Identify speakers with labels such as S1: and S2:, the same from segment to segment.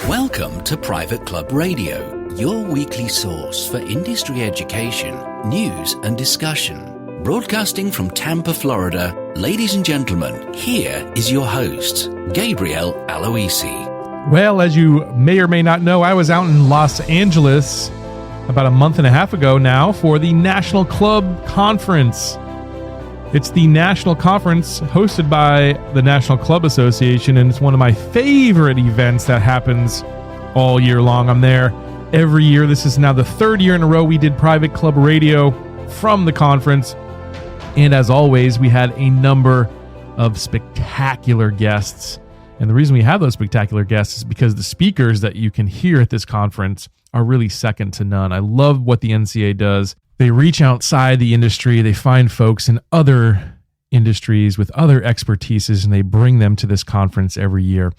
S1: Welcome to Private Club Radio, your weekly source for industry education, news and discussion. Broadcasting from Tampa, Florida, ladies and gentlemen, here is your host, Gabriel Aloisi.
S2: Well, as you may or may not know, I was out in Los Angeles about a month and a half ago now for the National Club Conference. It's the national conference hosted by the National Club Association, and it's one of my favorite events that happens all year long. I'm there every year. This is now the third year in a row we did Private Club Radio from the conference. And as always, we had a number of spectacular guests. And the reason we have those spectacular guests is because the speakers that you can hear at this conference are really second to none. I love what the NCA does. They reach outside the industry, they find folks in other industries with other expertises, and they bring them to this conference every year.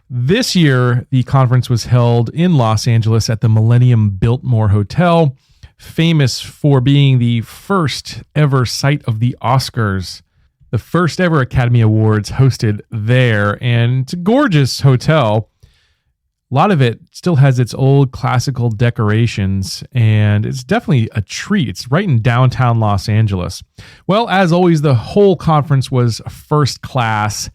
S2: This year, the conference was held in Los Angeles at the Millennium Biltmore Hotel, famous for being the first ever site of the Oscars, the first ever Academy Awards hosted there. And it's a gorgeous hotel. A lot of it still has its old classical decorations, and it's definitely a treat. It's right in downtown Los Angeles. Well, as always, the whole conference was first class.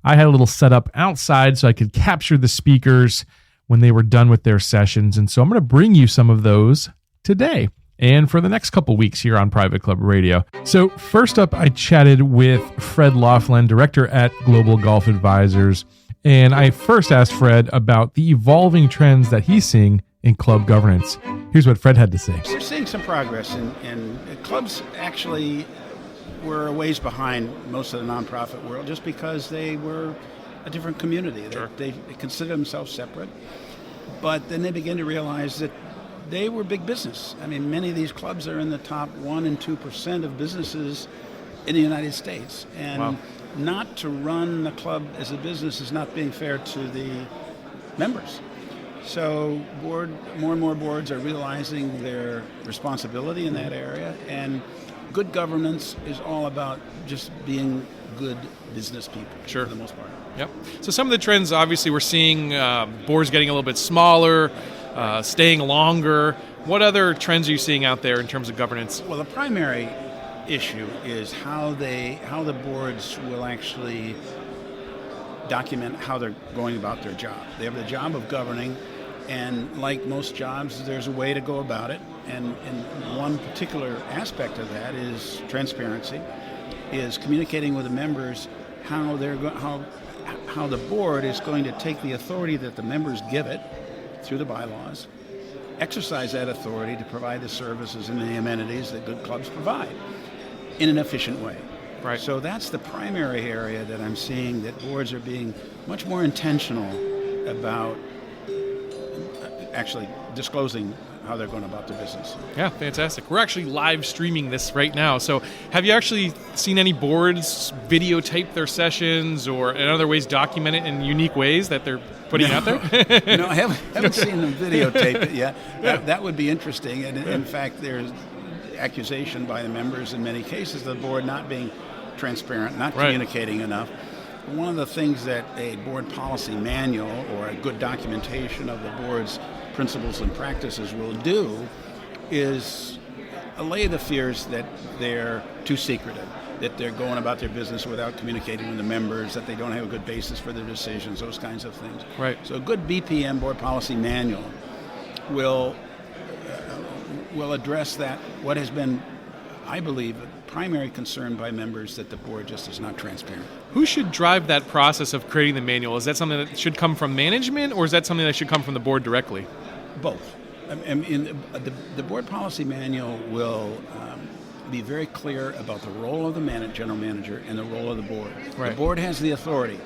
S2: I had a little setup outside so I could capture the speakers when they were done with their sessions, and so I'm going to bring you some of those today and for the next couple weeks here on Private Club Radio. So first up, I chatted with Fred Laughlin, director at Global Golf Advisors. And I first asked Fred about the evolving trends that he's seeing in club governance. Here's what Fred had to say.
S3: We're seeing some progress, and clubs actually were a ways behind most of the nonprofit world just because they were a different community. Sure. They consider themselves separate, but then they began to realize that they were big business. I mean, many of these clubs are in the top 1% and 2% of businesses in the United States. And wow. Not to run the club as a business is not being fair to the members. So more and more boards are realizing their responsibility in that area, and good governance is all about just being good business people, sure, for the most part.
S4: Yep. So some of the trends, obviously, we're seeing boards getting a little bit smaller, staying longer. What other trends are you seeing out there in terms of governance?
S3: Well, the primary issue is how the boards will actually document how they're going about their job. They have the job of governing, and like most jobs, there's a way to go about it. And one particular aspect of that is transparency, is communicating with the members how the board is going to take the authority that the members give it through the bylaws, exercise that authority to provide the services and the amenities that good clubs provide in an efficient way.
S4: Right.
S3: So that's the primary area that I'm seeing, that boards are being much more intentional about actually disclosing how they're going about their business.
S4: Yeah, fantastic. We're actually live streaming this right now. So have you actually seen any boards videotape their sessions or in other ways document it in unique ways that they're putting out there?
S3: No, I haven't seen them videotape it yet. That would be interesting. And in fact, there's accusation by the members in many cases of the board not being transparent, not communicating enough. One of the things that a board policy manual or a good documentation of the board's principles and practices will do is allay the fears that they're too secretive, that they're going about their business without communicating with the members, that they don't have a good basis for their decisions, those kinds of things.
S4: Right.
S3: So a good BPM, board policy manual, will address that, what has been, I believe, a primary concern by members, that the board just is not transparent.
S4: Who should drive that process of creating the manual? Is that something that should come from management, or is that something that should come from the board directly?
S3: Both. The board policy manual will be very clear about the role of the general manager and the role of the board. Right. The board has the authority.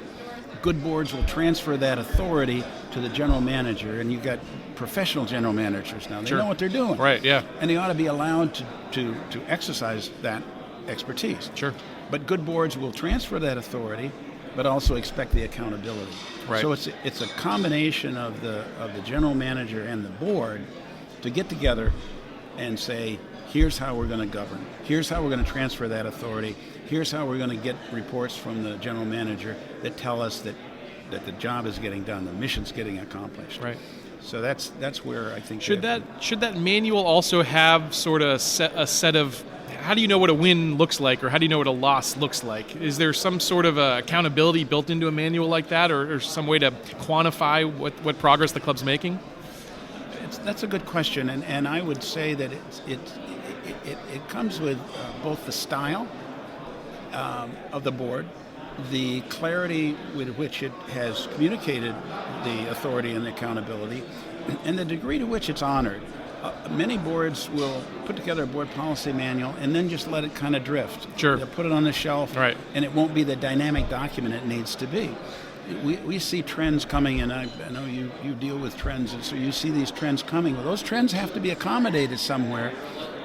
S3: Good boards will transfer that authority to the general manager, and you've got professional general managers now. They know what they're doing.
S4: Right, yeah.
S3: And they ought to be allowed to exercise that expertise.
S4: Sure.
S3: But good boards will transfer that authority, but also expect the accountability.
S4: Right.
S3: So it's a combination of the general manager and the board to get together and say, here's how we're going to govern. Here's how we're going to transfer that authority. Here's how we're going to get reports from the general manager that tell us that that the job is getting done, the mission's getting accomplished.
S4: Right.
S3: So that's where I think
S4: should that manual also have sort of a set of, how do you know what a win looks like, or how do you know what a loss looks like? Is there some sort of accountability built into a manual like that, or some way to quantify what progress the club's making?
S3: That's a good question, and I would say that it comes with both the style of the board, the clarity with which it has communicated the authority and the accountability, and the degree to which it's honored. Many boards will put together a board policy manual and then just let it kind of drift.
S4: Sure.
S3: They'll put it on the shelf,
S4: right,
S3: and it won't be the dynamic document it needs to be. We see trends coming, and I know you deal with trends, and so you see these trends coming. Well, those trends have to be accommodated somewhere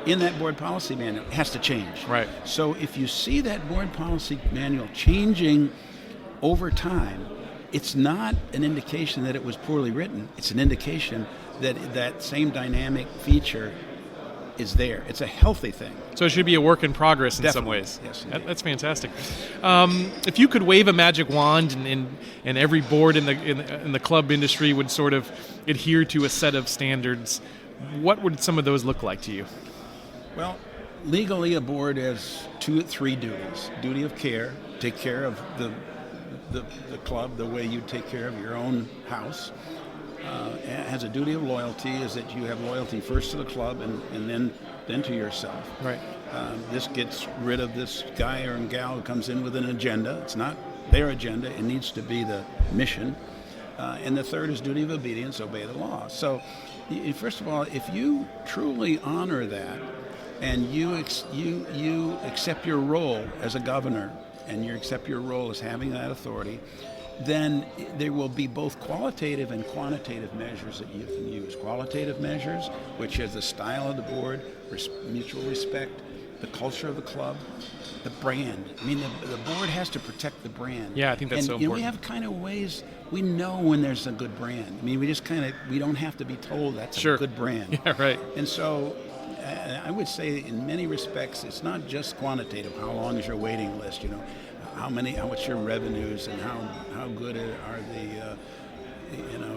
S3: in that board policy manual. It has to change.
S4: Right.
S3: So if you see that board policy manual changing over time, it's not an indication that it was poorly written. It's an indication that that same dynamic feature is there. It's a healthy thing.
S4: So it should be a work in progress in
S3: Definitely.
S4: some ways.
S3: Yes,
S4: That's fantastic. If you could wave a magic wand and every board in the club industry would sort of adhere to a set of standards, what would some of those look like to you?
S3: Well, legally a board has 2 or 3 duties. Duty of care, take care of the club the way you take care of your own house. It has a duty of loyalty, is that you have loyalty first to the club and then to yourself.
S4: Right.
S3: This gets rid of this guy or gal who comes in with an agenda. It's not their agenda. It needs to be the mission. And the third is duty of obedience, obey the law. So, first of all, if you truly honor that, and you accept your role as a governor, and you accept your role as having that authority, then there will be both qualitative and quantitative measures that you can use. Qualitative measures, which is the style of the board, mutual respect, the culture of the club, the brand. I mean, the board has to protect the brand.
S4: Yeah, I think that's so important.
S3: We have kind of ways, we know when there's a good brand. I mean, we don't have to be told that's
S4: Sure.
S3: a good brand.
S4: Yeah, right.
S3: And so I would say in many respects, it's not just quantitative. How long is your waiting list? How much your revenues, and how good are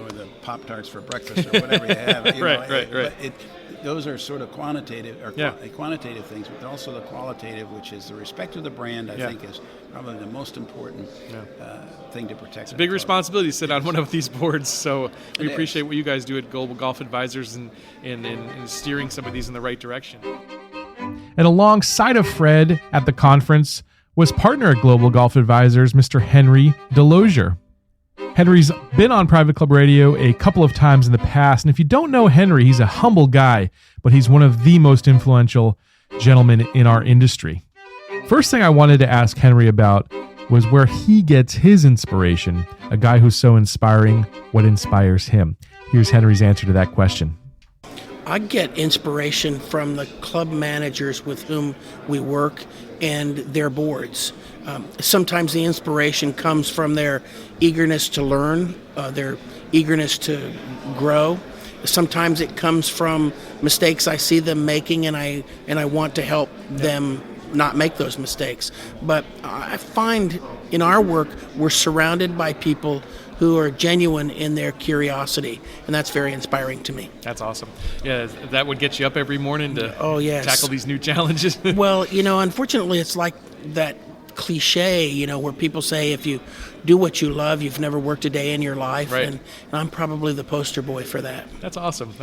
S3: the Pop-Tarts for breakfast or whatever you have.
S4: Right.
S3: But those are sort of quantitative quantitative things, but also the qualitative, which is the respect of the brand. I think is probably the most important thing to protect.
S4: It's a big responsibility to sit on one of these boards. So we appreciate what you guys do at Global Golf Advisors and steering some of these in the right direction.
S2: And alongside of Fred at the conference was partner at Global Golf Advisors, Mr. Henry Delosier. Henry's been on Private Club Radio a couple of times in the past, and if you don't know Henry, he's a humble guy, but he's one of the most influential gentlemen in our industry. First thing I wanted to ask Henry about was where he gets his inspiration, a guy who's so inspiring, what inspires him. Here's Henry's answer to that question.
S5: I get inspiration from the club managers with whom we work and their boards. Sometimes the inspiration comes from their eagerness to learn, their eagerness to grow. Sometimes it comes from mistakes I see them making, and I want to help them not make those mistakes. But I find in our work we're surrounded by people who are genuine in their curiosity, and that's very inspiring to me.
S4: That's awesome. Yeah, that would get you up every morning to tackle these new challenges.
S5: Well, unfortunately, it's like that cliche, where people say if you do what you love, you've never worked a day in your life,
S4: right.
S5: And I'm probably the poster boy for that.
S4: That's awesome.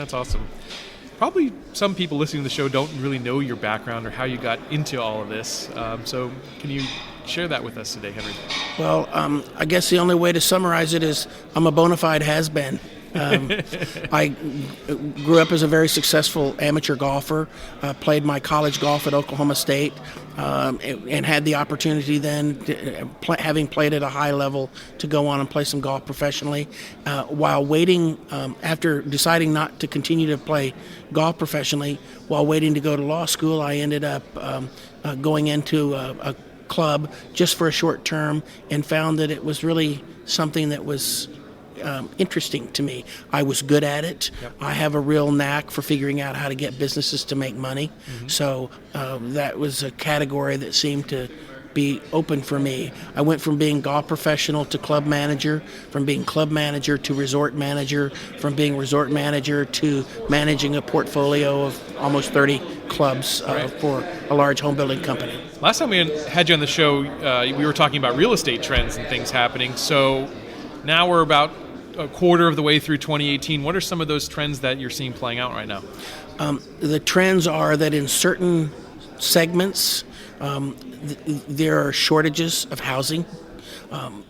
S4: Probably some people listening to the show don't really know your background or how you got into all of this. So can you share that with us today, Henry?
S5: Well, I guess the only way to summarize it is I'm a bona fide has-been. I grew up as a very successful amateur golfer, played my college golf at Oklahoma State, and had the opportunity then, having played at a high level, to go on and play some golf professionally. While waiting, after deciding not to continue to play golf professionally, while waiting to go to law school, I ended up going into a club just for a short term and found that it was really something that was interesting to me. I was good at it. Yep. I have a real knack for figuring out how to get businesses to make money. Mm-hmm. So that was a category that seemed to be open for me. I went from being golf professional to club manager, from being club manager to resort manager, from being resort manager to managing a portfolio of almost 30 clubs for a large home building company.
S4: Last time we had you on the show, we were talking about real estate trends and things happening. So now we're about a quarter of the way through 2018. What are some of those trends that you're seeing playing out right now?
S5: The trends are that in certain segments, there are shortages of housing.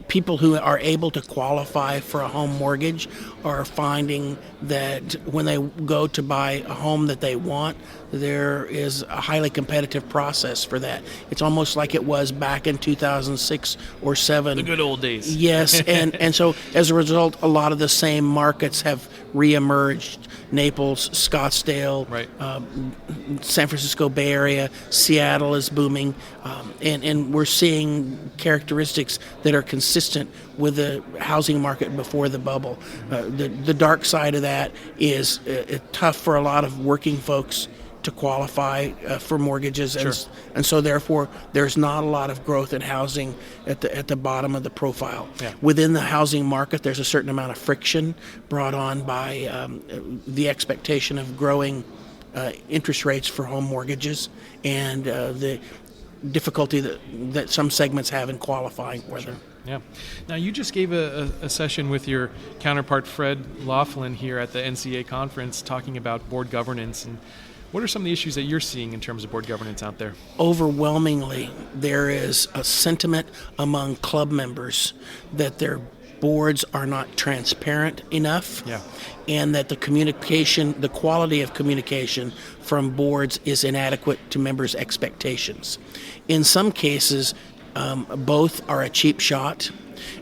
S5: People who are able to qualify for a home mortgage are finding that when they go to buy a home that they want, there is a highly competitive process for that. It's almost like it was back in 2006 or 7.
S4: The good old days.
S5: Yes, and so as a result, a lot of the same markets have reemerged. Naples, Scottsdale,
S4: right.
S5: San Francisco Bay Area, Seattle is booming, and we're seeing characteristics that are consistent with the housing market before the bubble. The dark side of that is tough for a lot of working folks to qualify for mortgages,
S4: Sure.
S5: and so therefore there's not a lot of growth in housing at the bottom of the profile.
S4: Yeah.
S5: Within the housing market, there's a certain amount of friction brought on by the expectation of growing interest rates for home mortgages and the difficulty that some segments have in qualifying for them.
S4: Yeah. Now, you just gave a session with your counterpart, Fred Laughlin, here at the NCA conference talking about board governance. And what are some of the issues that you're seeing in terms of board governance out there?
S5: Overwhelmingly, there is a sentiment among club members that their boards are not transparent enough,
S4: Yeah.
S5: and that the quality of communication from boards is inadequate to members' expectations. In some cases, both are a cheap shot,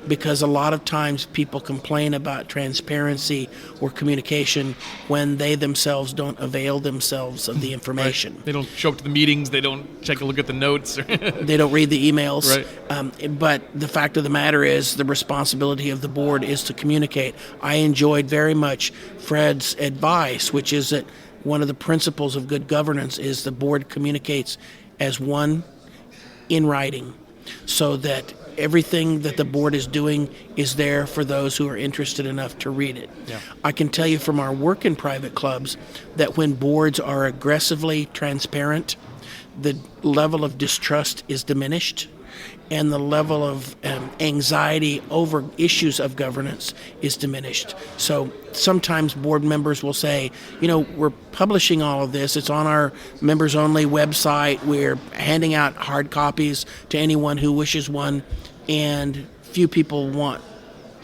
S5: because a lot of times people complain about transparency or communication when they themselves don't avail themselves of the information.
S4: Right. They don't show up to the meetings. They don't take a look at the notes.
S5: They don't read the emails.
S4: Right.
S5: But the fact of the matter is the responsibility of the board is to communicate. I enjoyed very much Fred's advice, which is that one of the principles of good governance is the board communicates as one in writing, so that everything that the board is doing is there for those who are interested enough to read it.
S4: Yeah.
S5: I can tell you from our work in private clubs that when boards are aggressively transparent, the level of distrust is diminished, and the level of anxiety over issues of governance is diminished. So sometimes board members will say, we're publishing all of this. It's on our members-only website. We're handing out hard copies to anyone who wishes one, and few people want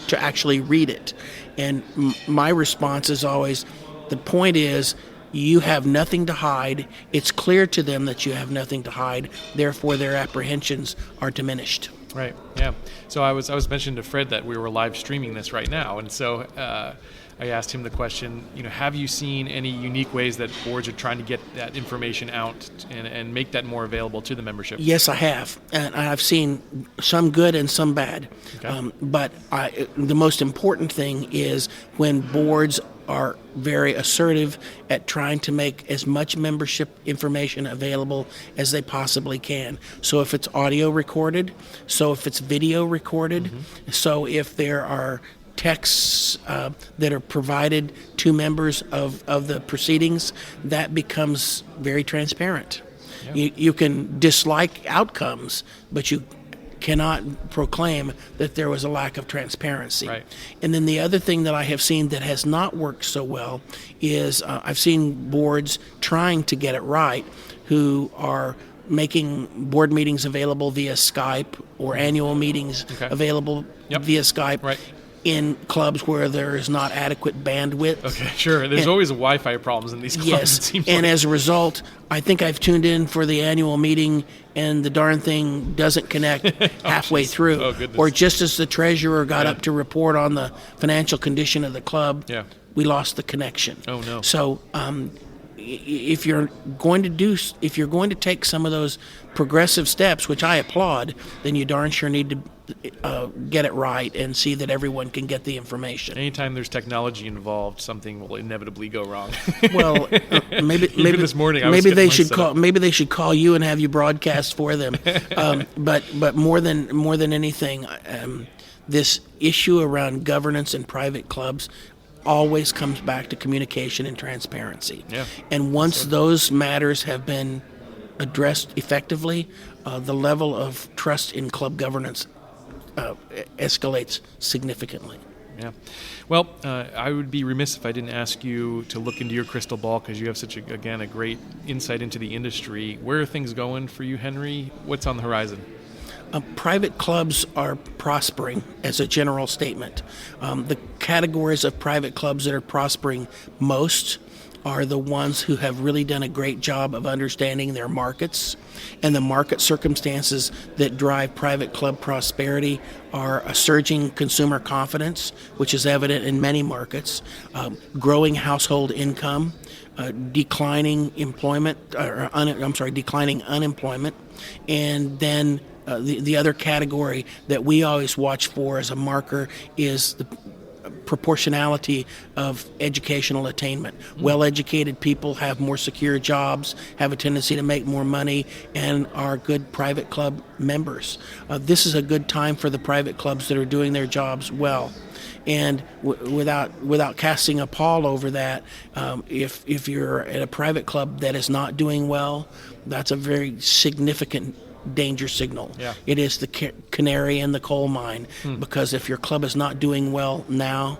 S5: to actually read it. And my response is always, the point is, you have nothing to hide. It's clear to them that you have nothing to hide. Therefore, their apprehensions are diminished.
S4: Right. Yeah. So I was mentioning to Fred that we were live streaming this right now, and so I asked him the question. Have you seen any unique ways that boards are trying to get that information out and make that more available to the membership?
S5: Yes, I have, and I've seen some good and some bad.
S4: Okay.
S5: But the most important thing is when boards are very assertive at trying to make as much membership information available as they possibly can. So if it's audio recorded, so if it's video recorded, so if there are texts that are provided to members of the proceedings, that becomes very transparent.
S4: Yeah.
S5: You can dislike outcomes, but you cannot proclaim that there was a lack of transparency.
S4: Right.
S5: And then the other thing that I have seen that has not worked so well is I've seen boards trying to get it right who are making board meetings available via Skype or annual meetings available via Skype.
S4: Right.
S5: In clubs where there is not adequate bandwidth.
S4: Okay, sure. There's always Wi-Fi problems in these clubs.
S5: Yes,
S4: it seems
S5: and
S4: like.
S5: as a result, I think I've tuned in for the annual meeting and the darn thing doesn't connect halfway through.
S4: Oh, goodness.
S5: Or just as the treasurer got up to report on the financial condition of the club, we lost the connection.
S4: Oh, no.
S5: So if you're going to take some of those progressive steps, which I applaud, then you darn sure need to get it right and see that everyone can get the information.
S4: Anytime there's technology involved, something will inevitably go wrong.
S5: Well, maybe
S4: this morning I was
S5: maybe
S4: getting
S5: they
S4: mine
S5: should
S4: set
S5: call
S4: up.
S5: maybe they should call you and have you broadcast for them. But more than anything, this issue around governance in private clubs always comes back to communication and transparency.
S4: Yeah.
S5: And once those matters have been addressed effectively, the level of trust in club governance escalates significantly.
S4: Yeah. Well, I would be remiss if I didn't ask you to look into your crystal ball, because you have such, a great insight into the industry. Where are things going for you, Henry? What's on the horizon?
S5: Private clubs are prospering as a general statement. The categories of private clubs that are prospering most are the ones who have really done a great job of understanding their markets, and the market circumstances that drive private club prosperity are a surging consumer confidence, which is evident in many markets, growing household income, declining unemployment, and then the other category that we always watch for as a marker is the proportionality of educational attainment. Well-educated people have more secure jobs, have a tendency to make more money, and are good private club members. This is a good time for the private clubs that are doing their jobs well. And without casting a pall over that, if you're at a private club that is not doing well, that's a very significant danger signal.
S4: Yeah.
S5: It is the canary in the coal mine, because if your club is not doing well now,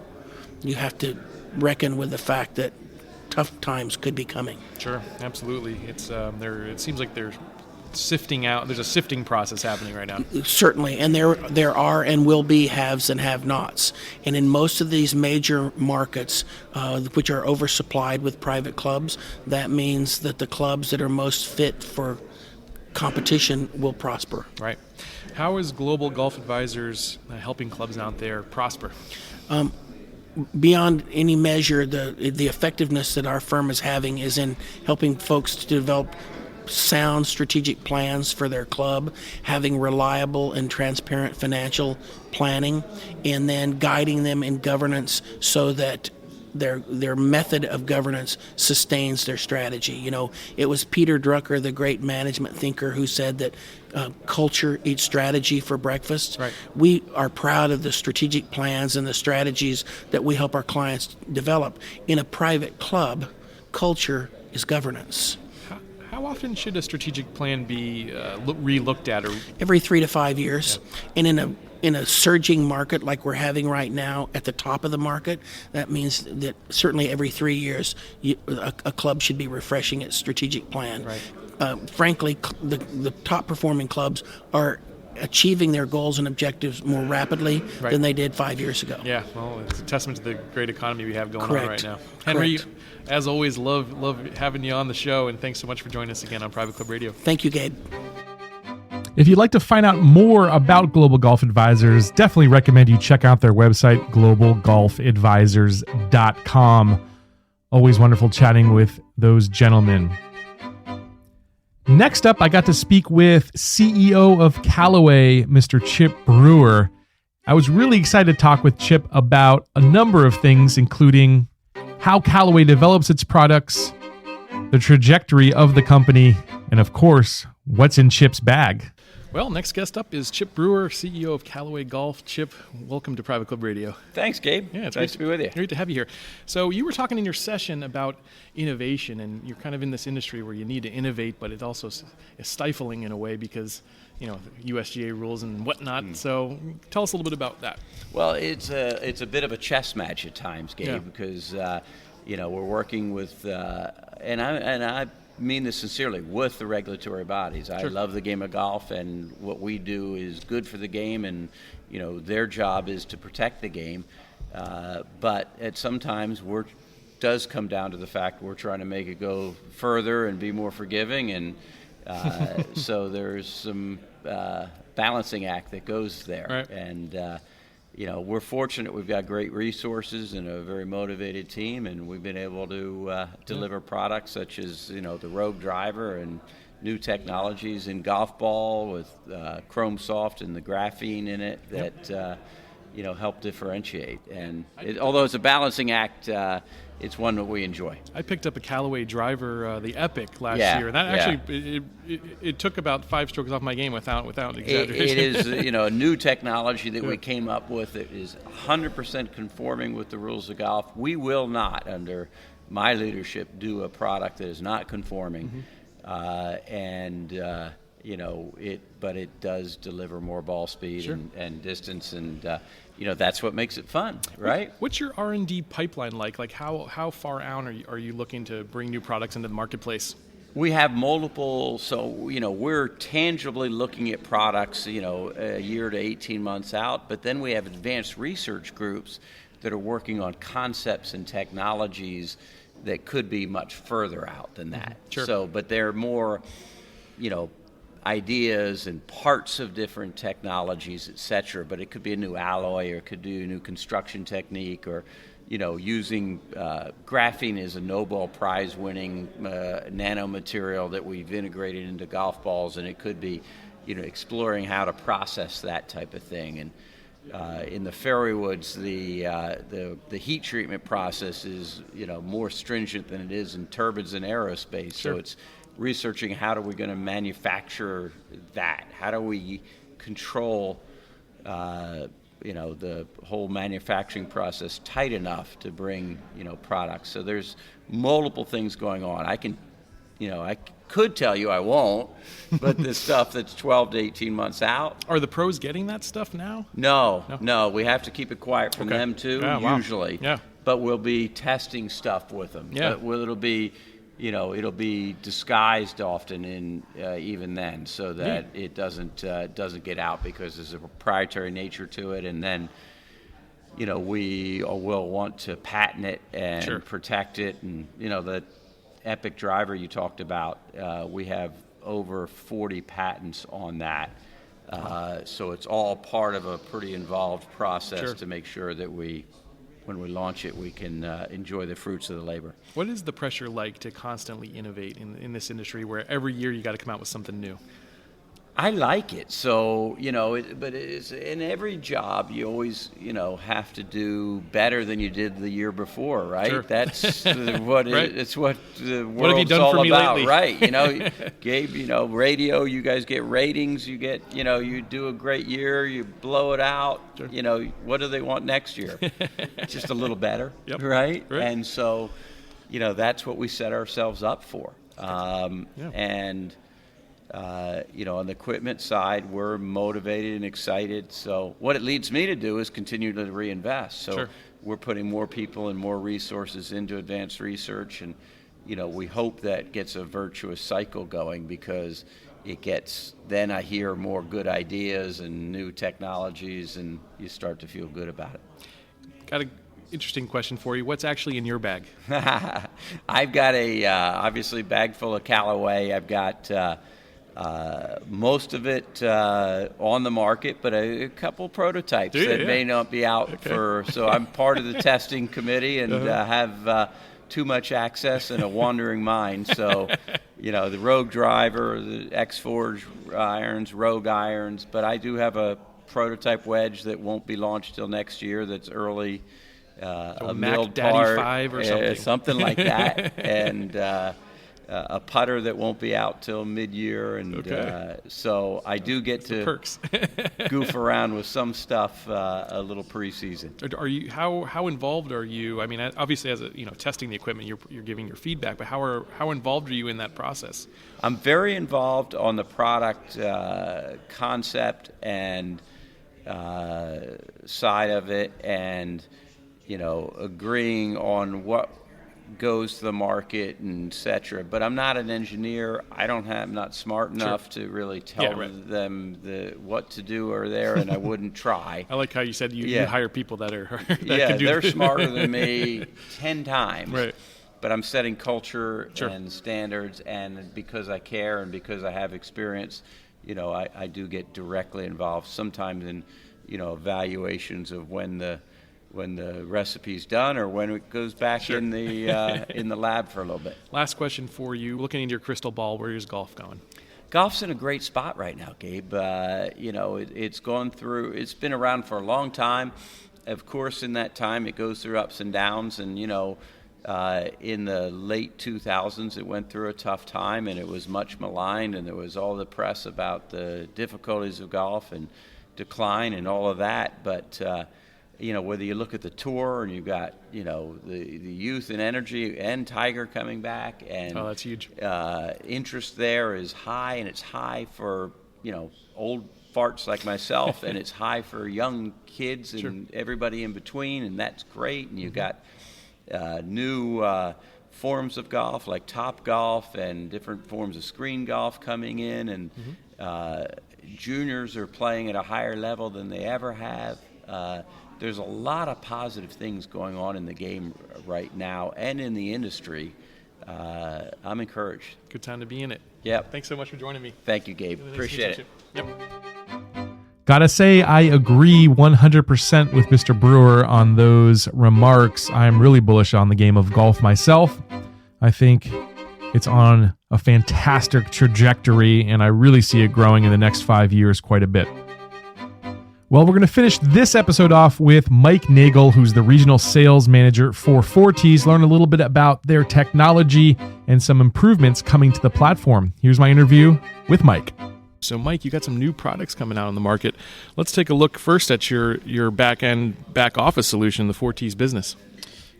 S5: you have to reckon with the fact that tough times could be coming.
S4: Sure, absolutely. It's it seems like there's sifting out. There's a sifting process happening right now.
S5: Certainly, and there are and will be haves and have-nots. And in most of these major markets, which are oversupplied with private clubs, that means that the clubs that are most fit for competition will prosper.
S4: Right. How is Global Golf Advisors helping clubs out there prosper?
S5: Beyond any measure, the effectiveness that our firm is having is in helping folks to develop sound strategic plans for their club, having reliable and transparent financial planning, and then guiding them in governance so that their method of governance sustains their strategy. You know, it was Peter Drucker, the great management thinker, who said that culture eats strategy for breakfast.
S4: Right.
S5: We are proud of the strategic plans and the strategies that we help our clients develop. In a private club, culture is governance.
S4: How often should a strategic plan be re-looked at? Or
S5: Every 3 to 5 years. Yeah. And in a surging market like we're having right now at the top of the market, that means that certainly every 3 years a club should be refreshing its strategic plan.
S4: Right.
S5: Frankly, the top performing clubs are achieving their goals and objectives more rapidly than they did 5 years ago.
S4: Yeah, well, it's a testament to the great economy we have going
S5: Correct.
S4: on right now. Henry,
S5: Correct.
S4: as always, love having you on the show, and thanks so much for joining us again on Private Club Radio.
S5: Thank you, Gabe.
S2: If you'd like to find out more about Global Golf Advisors, definitely recommend you check out their website, globalgolfadvisors.com. Always wonderful chatting with those gentlemen. Next up, I got to speak with CEO of Callaway, Mr. Chip Brewer. I was really excited to talk with Chip about a number of things, including how Callaway develops its products, the trajectory of the company, and of course, what's in Chip's bag.
S4: Well, next guest up is Chip Brewer, CEO of Callaway Golf. Chip, welcome to Private Club Radio.
S6: Thanks, Gabe.
S4: Yeah, it's
S6: nice to be with you.
S4: Great to have you here. So you were talking in your session about innovation, and you're kind of in this industry where you need to innovate, but it also is stifling in a way because, you know, USGA rules and whatnot. So tell us a little bit about that.
S6: Well, it's a bit of a chess match at times, Gabe, because we're working with and I mean this sincerely, with the regulatory bodies. I love the game of golf, and what we do is good for the game, and their job is to protect the game. But at sometimes does come down to the fact we're trying to make it go further and be more forgiving, and so there's some balancing act that goes there.
S4: Right.
S6: And we're fortunate. We've got great resources and a very motivated team, and we've been able to deliver products such as the Rogue Driver and new technologies in golf ball with Chrome Soft and the graphene in it that help differentiate. And although it's a balancing act, it's one that we enjoy.
S4: I picked up a Callaway driver, the Epic, last year, and that actually it took about 5 strokes off my game without exaggeration.
S6: It is a new technology that we came up with. It is 100% conforming with the rules of golf. We will not, under my leadership, do a product that is not conforming, but it does deliver more ball speed and distance, and that's what makes it fun, right?
S4: What's your R&D pipeline like? Like how far out are you looking to bring new products into the marketplace?
S6: We have multiple, so we're tangibly looking at products, a year to 18 months out, but then we have advanced research groups that are working on concepts and technologies that could be much further out than that.
S4: Sure.
S6: So, but they're more, ideas and parts of different technologies, et cetera. But it could be a new alloy, or it could be a new construction technique, or using graphene is a Nobel Prize winning nanomaterial that we've integrated into golf balls, and it could be exploring how to process that type of thing. And in the fairway woods, the heat treatment process is more stringent than it is in turbines and aerospace.
S4: Sure.
S6: So it's researching how are we going to manufacture that? How do we control the whole manufacturing process tight enough to bring products? So there's multiple things going on. I could tell you, I won't, but the stuff that's 12 to 18 months out.
S4: Are the pros getting that stuff now?
S6: No. We have to keep it quiet from them too, usually.
S4: Yeah.
S6: But we'll be testing stuff with them.
S4: Yeah.
S6: But it'll be, it'll be disguised often in even then, so that it doesn't get out, because there's a proprietary nature to it, and then we will want to patent it and protect it, and the Epic driver you talked about, we have over 40 patents on that. So it's all part of a pretty involved process to make sure that when we launch it, we can enjoy the fruits of the labor.
S4: What is the pressure like to constantly innovate in this industry, where every year you got to come out with something new?
S6: I like it. So, but it's in every job, you always, have to do better than you did the year before, right?
S4: Sure.
S6: That's what it's what the world's
S4: what have you done
S6: all
S4: for me
S6: about,
S4: lately?
S6: Right? Gabe, radio, you guys get ratings, you get, you do a great year, you blow it out.
S4: Sure.
S6: What do they want next year? Just a little better,
S4: Yep.
S6: right?
S4: Right.
S6: And so, that's what we set ourselves up for. And on the equipment side, we're motivated and excited. So what it leads me to do is continue to reinvest. So we're putting more people and more resources into advanced research, and we hope that gets a virtuous cycle going, because then I hear more good ideas and new technologies, and you start to feel good about it.
S4: Got an interesting question for you. What's actually in your bag?
S6: I've got obviously bag full of Callaway. I've got most of it on the market, but a couple prototypes may not be out so I'm part of the testing committee, and have too much access and a wandering mind. So, the Rogue driver, the X-Forge irons, Rogue irons, but I do have a prototype wedge that won't be launched till next year. That's early, a
S4: Mac
S6: milled
S4: Daddy
S6: part,
S4: 5 or something.
S6: Something like that, and a putter that won't be out till mid-year, and so I do get to
S4: Perks.
S6: goof around with some stuff a little pre-season.
S4: Are you how involved are you? I mean, obviously, as testing the equipment, you're giving your feedback, but how involved are you in that process?
S6: I'm very involved on the product concept and side of it, and agreeing on what goes to the market and et cetera. But I'm not an engineer. I'm not smart enough to really tell them what to do or there, and I wouldn't try.
S4: I like how you said you hire people that can do
S6: they're smarter than me 10 times.
S4: Right.
S6: But I'm setting culture and standards, and because I care and because I have experience, I do get directly involved sometimes in evaluations of when when the recipe's done or when it goes back in the lab for a little bit.
S4: Last question for you. Looking into your crystal ball, where is golf going?
S6: Golf's in a great spot right now, Gabe. It's gone through. It's been around for a long time. Of course, in that time, it goes through ups and downs. And in the late 2000s, it went through a tough time, and it was much maligned. And there was all the press about the difficulties of golf and decline and all of that. But whether you look at the tour and you've got, the youth and energy and Tiger coming back, and
S4: that's huge.
S6: Interest there is high, and it's high for, old farts like myself, and it's high for young kids and everybody in between, and that's great. And you've got new forms of golf like Top Golf and different forms of screen golf coming in, and juniors are playing at a higher level than they ever have. There's a lot of positive things going on in the game right now and in the industry. I'm encouraged.
S4: Good time to be in it.
S6: Yep.
S4: Thanks so much for joining me.
S6: Thank you, Gabe. Appreciate it.
S4: Yep.
S2: Gotta say, I agree 100% with Mr. Brewer on those remarks. I'm really bullish on the game of golf myself. I think it's on a fantastic trajectory, and I really see it growing in the next 5 years quite a bit. Well, we're going to finish this episode off with Mike Nagel, who's the regional sales manager for ForeTees, learn a little bit about their technology and some improvements coming to the platform. Here's my interview with Mike.
S4: So, Mike, you got some new products coming out on the market. Let's take a look first at your back office solution, the ForeTees Business.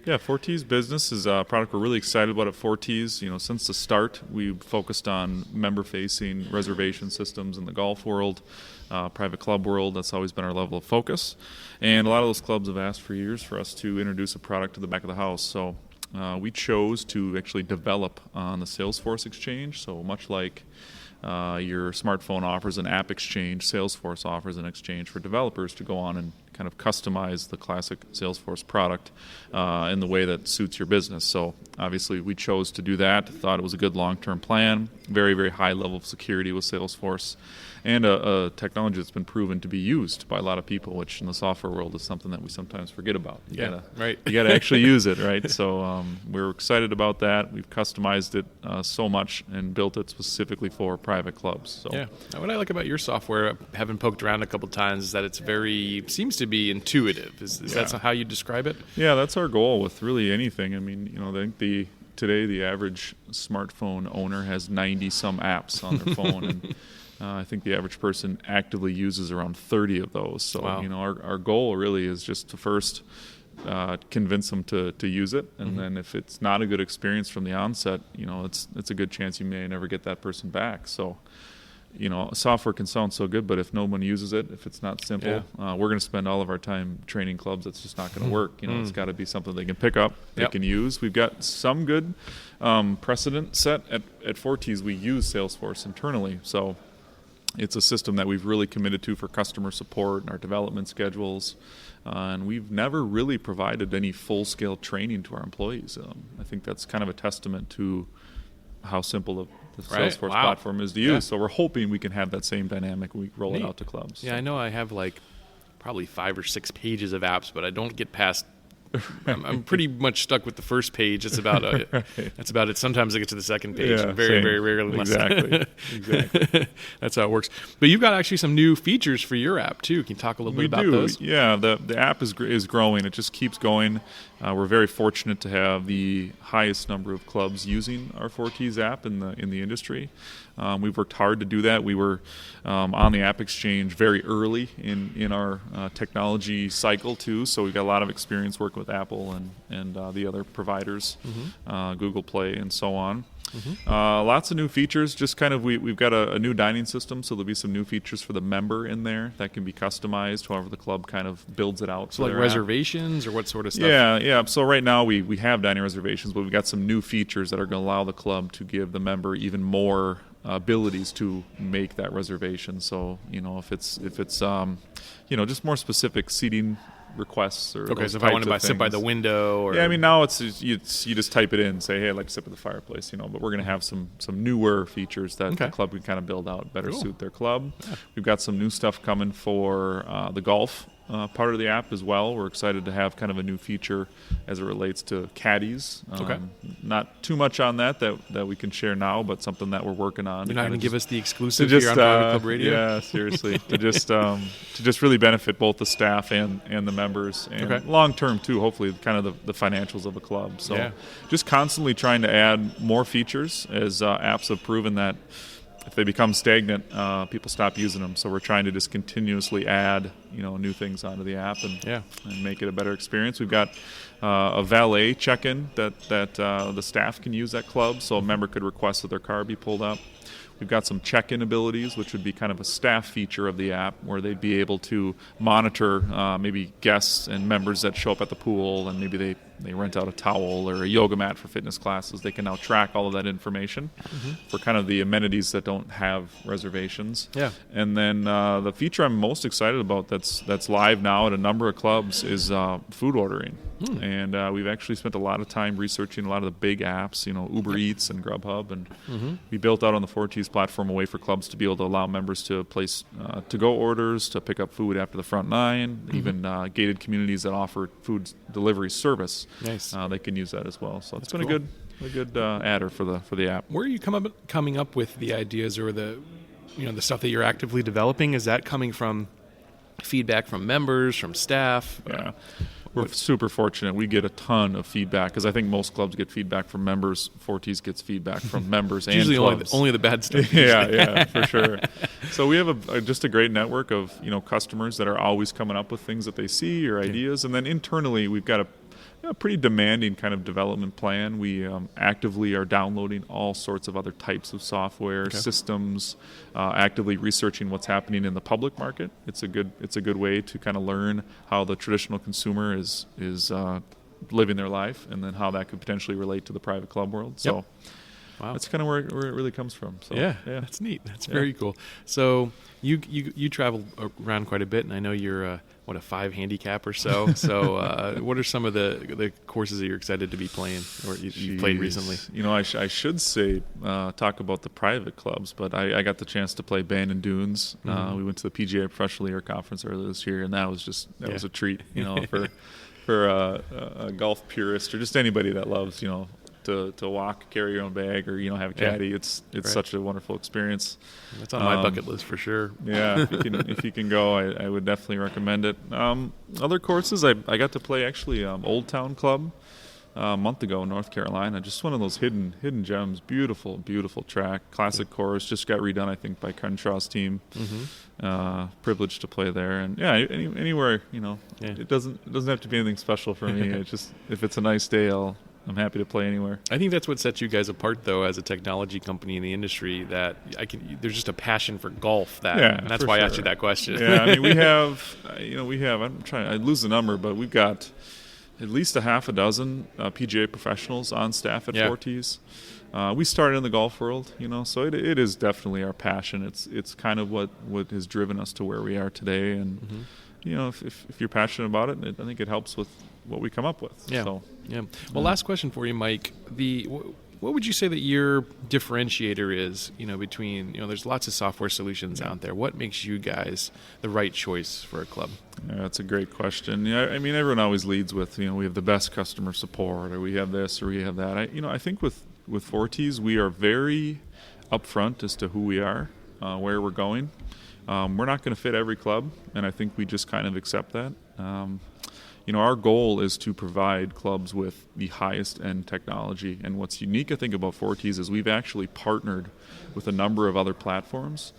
S7: Yeah, ForeTees Business is a product we're really excited about at ForeTees. Since the start, we focused on member-facing reservation systems in the golf world, private club world. That's always been our level of focus. And a lot of those clubs have asked for years for us to introduce a product to the back of the house. So we chose to actually develop on the Salesforce exchange. So much like your smartphone offers an app exchange, Salesforce offers an exchange for developers to go on and kind of customize the classic Salesforce product in the way that suits your business. So obviously we chose to do that, thought it was a good long-term plan, very, very high level of security with Salesforce, and a technology that's been proven to be used by a lot of people, which in the software world is something that we sometimes forget about. You gotta actually use it, right? So we're excited about that. We've customized it so much and built it specifically for private clubs. So.
S4: Yeah. Now, what I like about your software, having poked around a couple times, is that it's seems to be intuitive. Is that how you describe it?
S7: Yeah, that's our goal with really anything. I mean, I think today the average smartphone owner has 90-some apps on their phone, and I think the average person actively uses around 30 of those. So, our goal really is just to first convince them to use it, and then if it's not a good experience from the onset, it's a good chance you may never get that person back. So, software can sound so good, but if no one uses it, if it's not simple, we're going to spend all of our time training clubs. That's just not going to work. It's got to be something they can pick up, they can use. We've got some good precedent set at ForeTees. We use Salesforce internally, so it's a system that we've really committed to for customer support and our development schedules. And we've never really provided any full-scale training to our employees. I think that's kind of a testament to how simple the Salesforce platform is to use. So we're hoping we can have that same dynamic when we roll it out to clubs.
S4: Yeah, I know I have probably 5 or 6 pages of apps, but I don't get past. I'm pretty much stuck with the first page. It's about That's about it. Sometimes I get to the second page. Very, very rarely.
S7: Exactly.
S4: That's how it works. But you've got actually some new features for your app too. Can you talk a little bit about those?
S7: Yeah, the app is growing. It just keeps going. We're very fortunate to have the highest number of clubs using our ForeTees app in the industry. We've worked hard to do that. We were on the App Exchange very early in our technology cycle too, so we've got a lot of experience working with Apple and the other providers, Google Play and so on. Lots of new features. Just kind of we've got a new dining system, so there'll be some new features for the member in there that can be customized however the club kind of builds it out.
S4: So like reservations or what sort of stuff?
S7: Yeah. So right now we have dining reservations, but we've got some new features that are going to allow the club to give the member even more abilities to make that reservation. So if it's just more specific seating requests or
S4: so if I want to sit by the window or
S7: now it's you just type it in and say, hey, I'd like to sit by the fireplace, but we're going to have some newer features that the club can kind of build out better suit their club. We've got some new stuff coming for the golf part of the app as well. We're excited to have kind of a new feature as it relates to caddies.
S4: Okay.
S7: Not too much on that we can share now, but something that we're working on.
S4: You're not going to give us the exclusive
S7: just,
S4: here on Private Club Radio?
S7: Yeah, seriously. to just really benefit both the staff and the members, and long term too. Hopefully, kind of the financials of a club. So, just constantly trying to add more features as apps have proven that if they become stagnant, people stop using them. So we're trying to just continuously add, new things onto the app and make it a better experience. We've got a valet check-in that the staff can use at clubs, so a member could request that their car be pulled up. We've got some check-in abilities, which would be kind of a staff feature of the app, where they'd be able to monitor maybe guests and members that show up at the pool, and maybe they rent out a towel or a yoga mat for fitness classes. They can now track all of that information for kind of the amenities that don't have reservations. Yeah. And then the feature I'm most excited about that's live now at a number of clubs is food ordering. And we've actually spent a lot of time researching a lot of the big apps, Uber Eats and Grubhub, and we built out on the ForeTees platform a way for clubs to be able to allow members to place to-go orders, to pick up food after the front nine, even gated communities that offer food delivery service.
S4: Nice.
S7: They can use that as well. So it's been a good adder for the app.
S4: Where are you coming up with the ideas or the stuff that you're actively developing? Is that coming from feedback from members, from staff?
S7: Yeah. We're super fortunate. We get a ton of feedback because I think most clubs get feedback from members. ForeTees gets feedback from members and
S4: usually
S7: clubs.
S4: Only the bad stuff.
S7: yeah, for sure. So we have just a great network of customers that are always coming up with things that they see or ideas, and then internally we've got a pretty demanding kind of development plan. We actively are downloading all sorts of other types of software systems, actively researching what's happening in the public market. It's a good way to kind of learn how the traditional consumer is living their life, and then how that could potentially relate to the private club world. So that's kind of where it really comes from. So, yeah,
S4: that's neat. That's very cool. So you travel around quite a bit, and I know you're a 5 handicap or so. So what are some of the courses that you're excited to be playing, or you played recently?
S7: I should say talk about the private clubs, but I got the chance to play Bandon Dunes. We went to the PGA Professional Leader Conference earlier this year, and that was was a treat. For a golf purist or just anybody that loves to walk, carry your own bag, or have a caddy. It's such a wonderful experience.
S4: That's on my bucket list for sure.
S7: Yeah, if you can go, I would definitely recommend it. Other courses, I got to play actually Old Town Club a month ago in North Carolina. Just one of those hidden gems. Beautiful track, classic course. Just got redone, I think, by Crenshaw's team. Privileged to play there, and anywhere. It doesn't have to be anything special for me. It's just if it's a nice day, I'm happy to play anywhere.
S4: I think that's what sets you guys apart, though, as a technology company in the industry. That there's just a passion for golf. And that's why I asked you that question.
S7: Yeah, I mean, we have. I lose the number, but we've got at least a half a dozen PGA professionals on staff at ForeTees. We started in the golf world, so it is definitely our passion. It's kind of what has driven us to where we are today, and if you're passionate about it, I think it helps with what we come up with.
S4: Yeah. Well, last question for you, Mike. What would you say that your differentiator is? Between there's lots of software solutions out there. What makes you guys the right choice for a club?
S7: Yeah, that's a great question. I mean, everyone always leads with we have the best customer support, or we have this, or we have that. I think with ForeTees, we are very upfront as to who we are, where we're going. We're not going to fit every club, and I think we just kind of accept that. Our goal is to provide clubs with the highest end technology. And what's unique, I think, about ForeTees is we've actually partnered with a number of other platforms,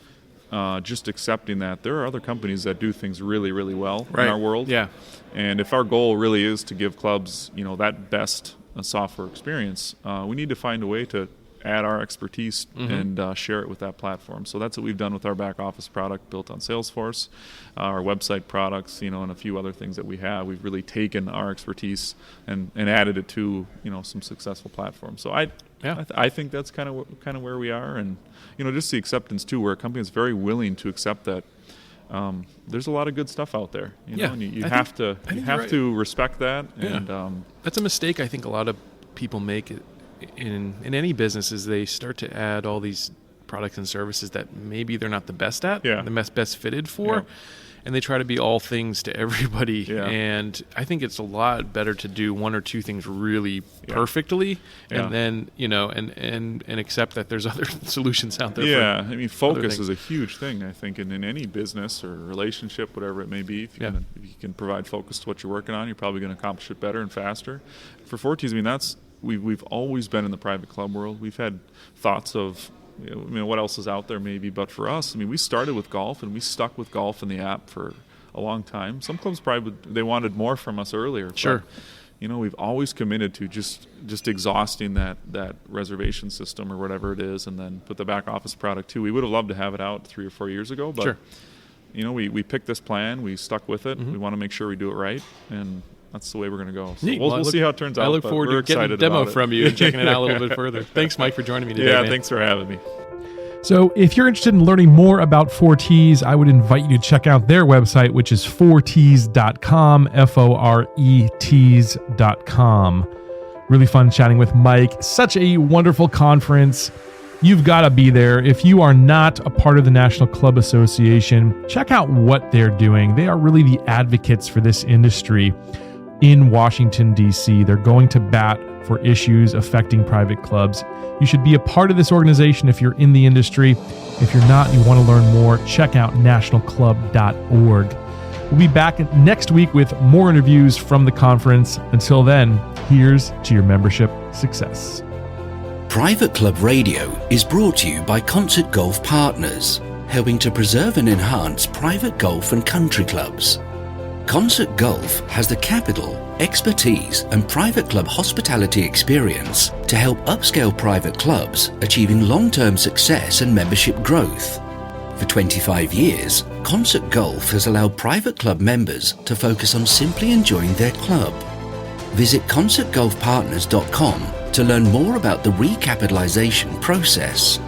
S7: just accepting that there are other companies that do things really, really well in our world. Yeah. And if our goal really is to give clubs, that best software experience, we need to find a way to add our expertise and share it with that platform. So that's what we've done with our back office product built on Salesforce, our website products, and a few other things that we have. We've really taken our expertise and added it to some successful platforms. So I think that's kind of where we are, and just the acceptance too, where a company is very willing to accept that. There's a lot of good stuff out there, and you have to respect that. Yeah. And
S4: that's a mistake I think a lot of people make in any business, is they start to add all these products and services that maybe they're not the best at, the best fitted for. Yeah. and they try to be all things to everybody.
S7: Yeah.
S4: And I think it's a lot better to do one or two things really perfectly, and then and accept that there's other solutions out there.
S7: Yeah, I mean, focus is a huge thing, I think, in any business or relationship, whatever it may be. If you can provide focus to what you're working on, you're probably going to accomplish it better and faster. For ForeTees, I mean, we've always been in the private club world. We've had thoughts of, what else is out there maybe, but for us, I mean, we started with golf and we stuck with golf in the app for a long time. Some clubs probably they wanted more from us earlier.
S4: Sure.
S7: But, we've always committed to just exhausting that reservation system or whatever it is, and then put the back office product too. We would have loved to have it out 3 or 4 years ago, but we picked this plan, we stuck with it. We want to make sure we do it right, and that's the way we're going to go. So we'll see how it turns out.
S4: I look forward to getting a demo from you and checking it out a little bit further. Thanks, Mike, for joining me today.
S7: Yeah,
S4: man.
S7: thanks for having me.
S2: So if you're interested in learning more about ForeTees, I would invite you to check out their website, which is ForeTees.com, ForeTees.com. Really fun chatting with Mike. Such a wonderful conference. You've got to be there. If you are not a part of the National Club Association, check out what they're doing. They are really the advocates for this industry in Washington, D.C. They're going to bat for issues affecting private clubs. You should be a part of this organization if you're in the industry. If you're not and you want to learn more, check out nationalclub.org. We'll be back next week with more interviews from the conference. Until then, here's to your membership success.
S1: Private Club Radio is brought to you by Concert Golf Partners, helping to preserve and enhance private golf and country clubs. Concert Golf has the capital, expertise, and private club hospitality experience to help upscale private clubs achieving long-term success and membership growth. For 25 years, Concert Golf has allowed private club members to focus on simply enjoying their club. Visit concertgolfpartners.com to learn more about the recapitalization process.